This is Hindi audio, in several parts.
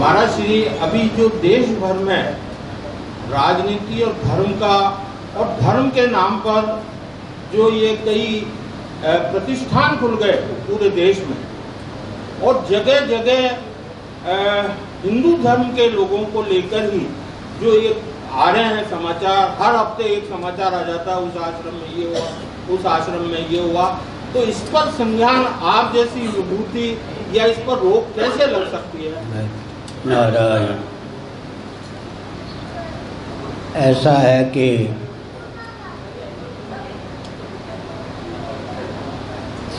महाराज श्री अभी जो देश भर में राजनीति और धर्म के नाम पर जो ये कई प्रतिष्ठान खुल गए पूरे देश में, और जगह जगह हिंदू धर्म के लोगों को लेकर ही जो ये आ रहे हैं समाचार, हर हफ्ते एक समाचार आ जाता है, उस आश्रम में ये हुआ, उस आश्रम में ये हुआ, तो इस पर संज्ञान आप जैसी विभूति या इस पर रोक कैसे लग सकती है? नारायण, ऐसा है कि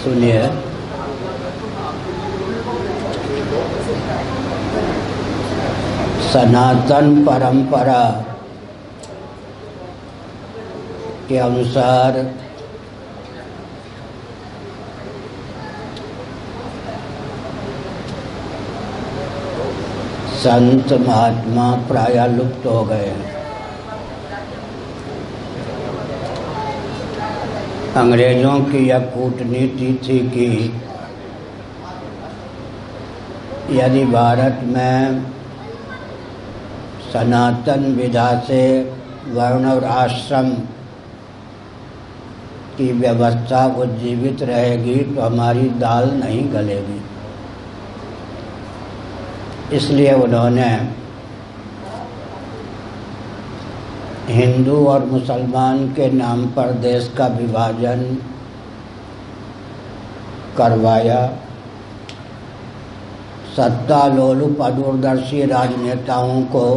सुनिए, सनातन परंपरा के अनुसार संत महात्मा प्रायः लुप्त हो गए हैं। अंग्रेजों की यह कूटनीति थी कि यदि भारत में सनातन विधा से वर्ण और आश्रम की व्यवस्था उज्जीवित रहेगी तो हमारी दाल नहीं गलेगी। इसलिए उन्होंने हिंदू और मुसलमान के नाम पर देश का विभाजन करवाया। सत्ता लोलुप अदूरदर्शी राजनेताओं को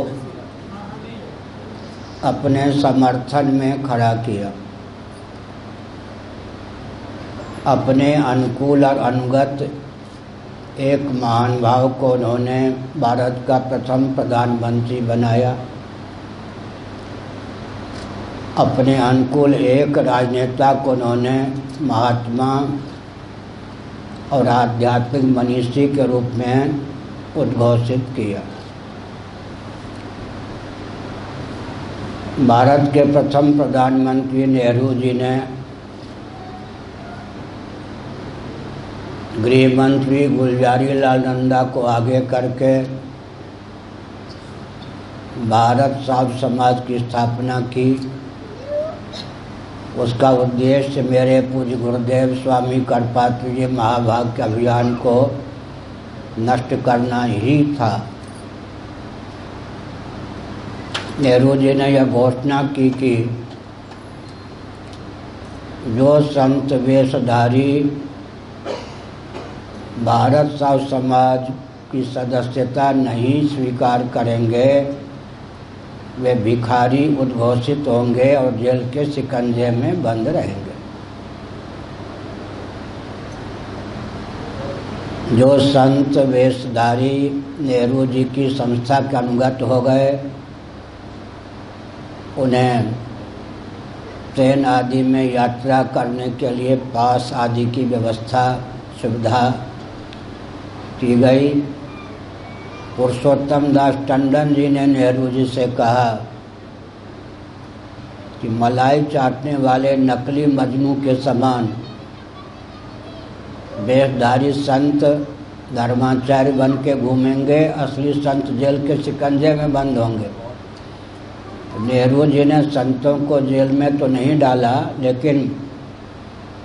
अपने समर्थन में खड़ा किया। अपने अनुकूल और अनुगत एक महान भाव को उन्होंने भारत का प्रथम प्रधानमंत्री बनाया। अपने अनुकूल एक राजनेता को उन्होंने महात्मा और आध्यात्मिक मनीषी के रूप में उद्घोषित किया। भारत के प्रथम प्रधानमंत्री नेहरू जी ने गृह मंत्री गुलजारी लाल नंदा को आगे करके भारत साध समाज की स्थापना की। उसका उद्देश्य मेरे पूज्य गुरुदेव स्वामी करपात्री जी महाभाग्य अभियान को नष्ट करना ही था। नेहरू जी ने यह घोषणा की कि जो संत वेशधारी भारत साध समाज की सदस्यता नहीं स्वीकार करेंगे वे भिखारी उद्घोषित होंगे और जेल के शिकंजे में बंद रहेंगे। जो संत वेशधारी नेहरू जी की संस्था के अनुगत हो गए उन्हें ट्रेन आदि में यात्रा करने के लिए पास आदि की व्यवस्था सुविधा की गई। पुरुषोत्तम दास टंडन जी ने नेहरू जी से कहा कि मलाई चाटने वाले नकली मजनू के समान वेशधारी संत धर्माचार्य बन के घूमेंगे, असली संत जेल के शिकंजे में बंद होंगे। नेहरू जी ने संतों को जेल में तो नहीं डाला, लेकिन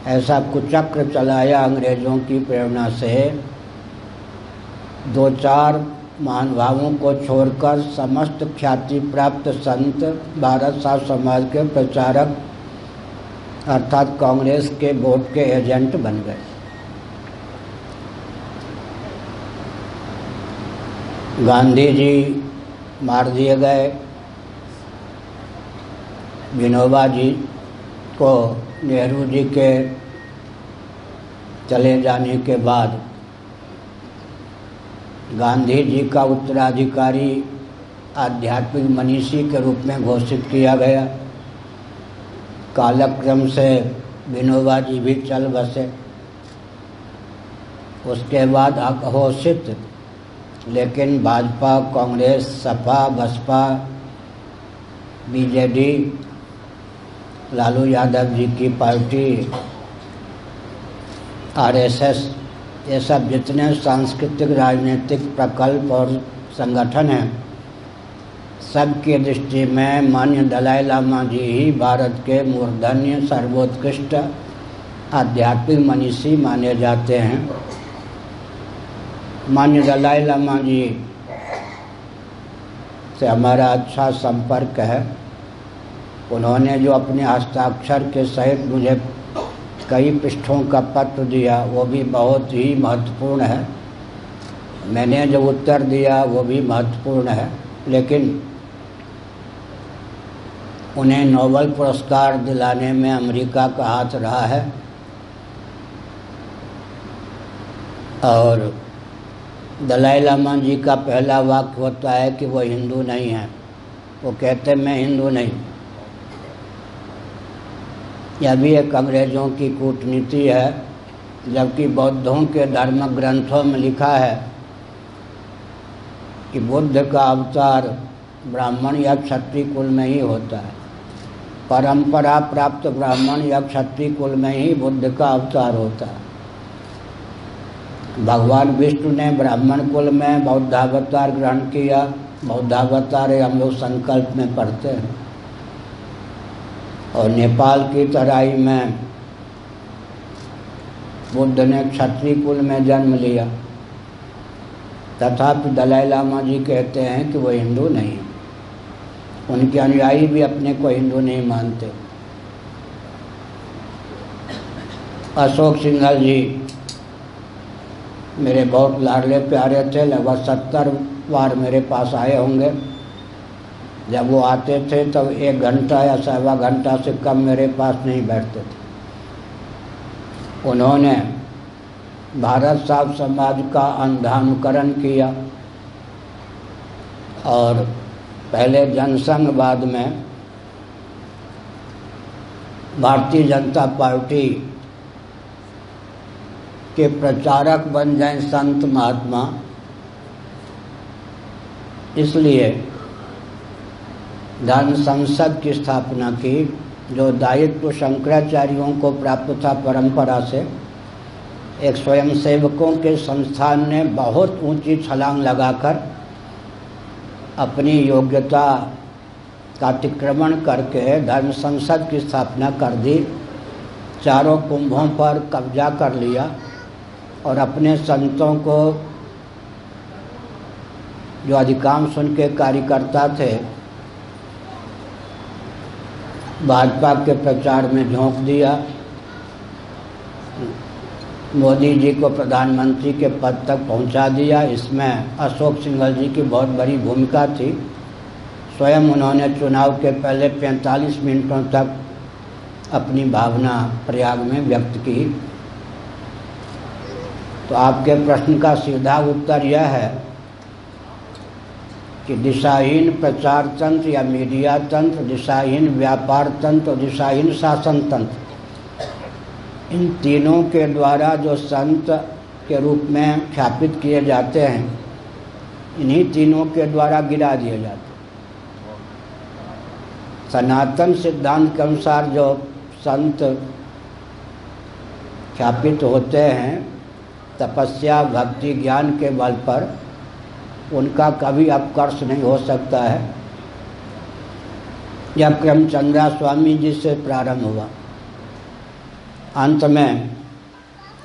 ऐसा कुचक्र चलाया अंग्रेजों की प्रेरणा से। दो चार महानुभावों को छोड़कर समस्त ख्याति प्राप्त संत भारत साध समाज के प्रचारक अर्थात कांग्रेस के वोट के एजेंट बन गए। गांधी जी मार दिए गए। विनोबा जी को नेहरू जी के चले जाने के बाद गांधी जी का उत्तराधिकारी आध्यात्मिक मनीषी के रूप में घोषित किया गया। कालक्रम से विनोबा जी भी चल बसे। उसके बाद अघोषित लेकिन भाजपा, कांग्रेस, सपा, बसपा, बीजेडी, लालू यादव जी की पार्टी, आरएसएस, ये सब जितने सांस्कृतिक राजनीतिक प्रकल्प और संगठन है, सबकी दृष्टि में माननीय दलाई लामा जी ही भारत के मूर्धन्य सर्वोत्कृष्ट आध्यात्मिक मनीषी माने जाते हैं। माननीय दलाई लामा जी से हमारा अच्छा संपर्क है। उन्होंने जो अपने हस्ताक्षर के सहित मुझे कई पृष्ठों का पत्र दिया वो भी बहुत ही महत्वपूर्ण है। मैंने जो उत्तर दिया वो भी महत्वपूर्ण है, लेकिन उन्हें नोबेल पुरस्कार दिलाने में अमेरिका का हाथ रहा है। और दलाई लामा जी का पहला वाक्य होता है कि वो हिंदू नहीं है। वो कहते मैं हिंदू नहीं। यह भी एक अंग्रेज़ों की कूटनीति है, जबकि बौद्धों के धर्म ग्रंथों में लिखा है कि बुद्ध का अवतार ब्राह्मण या क्षत्रिय कुल में ही होता है। परंपरा प्राप्त ब्राह्मण या क्षत्रिय कुल में ही बुद्ध का अवतार होता है। भगवान विष्णु ने ब्राह्मण कुल में बौद्धावतार ग्रहण किया। बौद्धावतार हम लोग संकल्प में पढ़ते हैं। और नेपाल की तराई में बुद्ध ने क्षत्रिय कुल में जन्म लिया। तथापि दलाई लामा जी कहते हैं कि वो हिंदू नहीं है। उनके अनुयायी भी अपने को हिंदू नहीं मानते। अशोक सिंघल जी मेरे बहुत लाडले प्यारे थे। लगभग 70 बार मेरे पास आए होंगे। जब वो आते थे तब 1 घंटा या सवा घंटा से कम मेरे पास नहीं बैठते थे। उन्होंने भारत साहब समाज का अंधानुकरण किया और पहले जनसंघ, बाद में भारतीय जनता पार्टी के प्रचारक बन जाएं संत महात्मा। इसलिए धर्म संसद की स्थापना की, जो दायित्व शंकराचार्यों को प्राप्त था परंपरा से। एक स्वयंसेवकों के संस्थान ने बहुत ऊंची छलांग लगाकर अपनी योग्यता का अतिक्रमण करके धर्म संसद की स्थापना कर दी। चारों कुंभों पर कब्जा कर लिया और अपने संतों को, जो अधिकांश उनके कार्यकर्ता थे, भाजपा के प्रचार में झोंक दिया। मोदी जी को प्रधानमंत्री के पद तक पहुंचा दिया। इसमें अशोक सिंघल जी की बहुत बड़ी भूमिका थी। स्वयं उन्होंने चुनाव के पहले 45 मिनटों तक अपनी भावना प्रयाग में व्यक्त की। तो आपके प्रश्न का सीधा उत्तर यह है कि दिशाहीन प्रचार तंत्र या मीडिया तंत्र, दिशाहीन व्यापार तंत्र और दिशाहीन शासन तंत्र, इन तीनों के द्वारा जो संत के रूप में ख्यापित किए जाते हैं, इन्हीं तीनों के द्वारा गिरा दिए जाते हैं। सनातन सिद्धांत के अनुसार जो संत ख्यापित होते हैं तपस्या भक्ति ज्ञान के बल पर, उनका कभी अपकर्ष नहीं हो सकता है। यह क्रम चंद्रा स्वामी जी से प्रारंभ हुआ। अंत में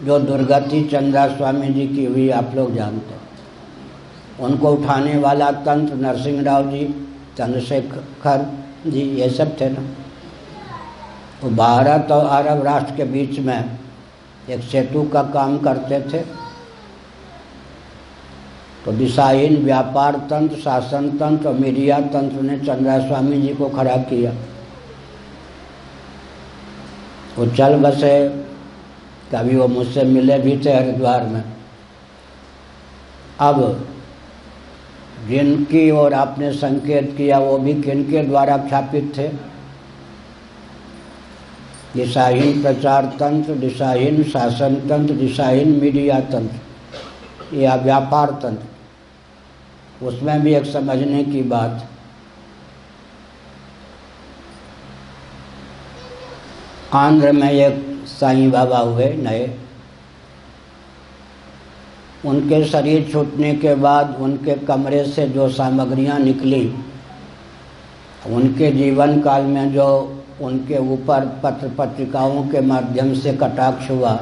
जो दुर्गति चंद्रा स्वामी जी की हुई आप लोग जानते हैं। उनको उठाने वाला तंत्र नरसिंह राव जी, चंद्रशेखर जी, ये सब थे ना। वो भारत और अरब राष्ट्र के बीच में एक सेतु का काम करते थे। तो दिशाहीन व्यापार तंत्र, शासन तंत्र और मीडिया तंत्र ने चंद्रा स्वामी जी को खड़ा किया। वो चल बसे। कभी वो मुझसे मिले भी थे हरिद्वार में। अब जिनकी ओर आपने संकेत किया वो भी किनके द्वारा ख्यापित थे? दिशाहीन प्रचार तंत्र, दिशाहीन शासन तंत्र, दिशाहीन मीडिया तंत्र या व्यापार तंत्र। उसमें भी एक समझने की बात, आंध्र में एक साईं बाबा हुए नए, उनके शरीर छूटने के बाद उनके कमरे से जो सामग्रियां निकली, उनके जीवन काल में जो उनके ऊपर पत्र पत्रिकाओं के माध्यम से कटाक्ष हुआ,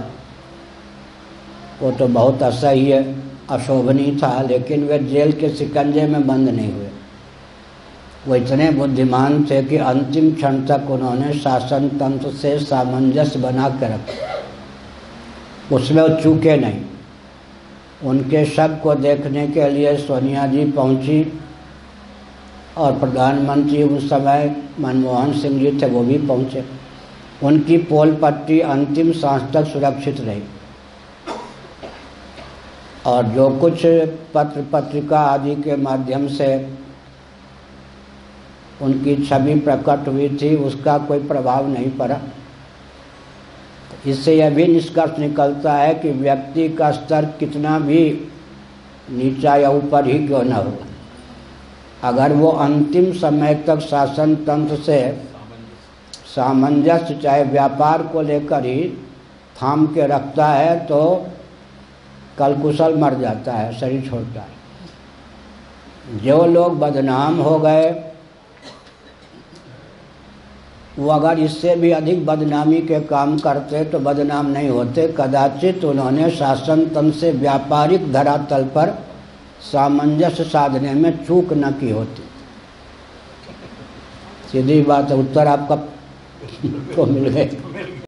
वो तो बहुत असह्य अशोभनीय था, लेकिन वे जेल के शिकंजे में बंद नहीं हुए। वो इतने बुद्धिमान थे कि अंतिम क्षण तक उन्होंने शासन तंत्र से सामंजस्य बना के रखा, उसमें वो चूके नहीं। उनके शव को देखने के लिए सोनिया जी पहुंची और प्रधानमंत्री उस समय मनमोहन सिंह जी थे, वो भी पहुंचे। उनकी पोल पट्टी अंतिम सांस तक सुरक्षित रही और जो कुछ पत्र पत्रिका आदि के माध्यम से उनकी छवि प्रकट हुई थी, उसका कोई प्रभाव नहीं पड़ा। इससे यह भी निष्कर्ष निकलता है कि व्यक्ति का स्तर कितना भी नीचा या ऊपर ही क्यों न हो, अगर वो अंतिम समय तक शासन तंत्र से सामंजस्य चाहे व्यापार को लेकर ही थाम के रखता है, तो कल कुशल मर जाता है, शरीर छोड़ता है। जो लोग बदनाम हो गए वो अगर इससे भी अधिक बदनामी के काम करते तो बदनाम नहीं होते। कदाचित उन्होंने शासन तंत्र से व्यापारिक धरातल पर सामंजस्य साधने में चूक न की होती। सीधी बात है, उत्तर आपका को मिल गए।